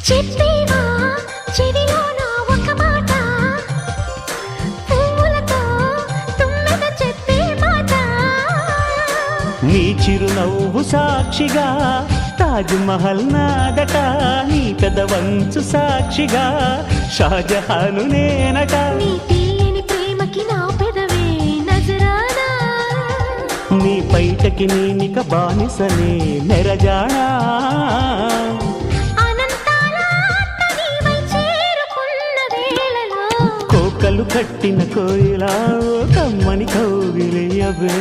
చెప్పేవా చెవిలోన ఒక మాట, పువ్వులతో తుమ్మెద చెప్పే మాట. నీ చిరునవ్వు సాక్షిగా తాజ్ మహల్ నాదట, నీ పెదవంచు సాక్షిగా షాజహాను నేనట. నీ తీయని ప్రేమకి నా పెదవే నజరానా, నీ బయటకి నేనిక బానిసనే నెరజానా. కోకలు కట్టిన కోయిలా కమ్మని కౌగిలియవే.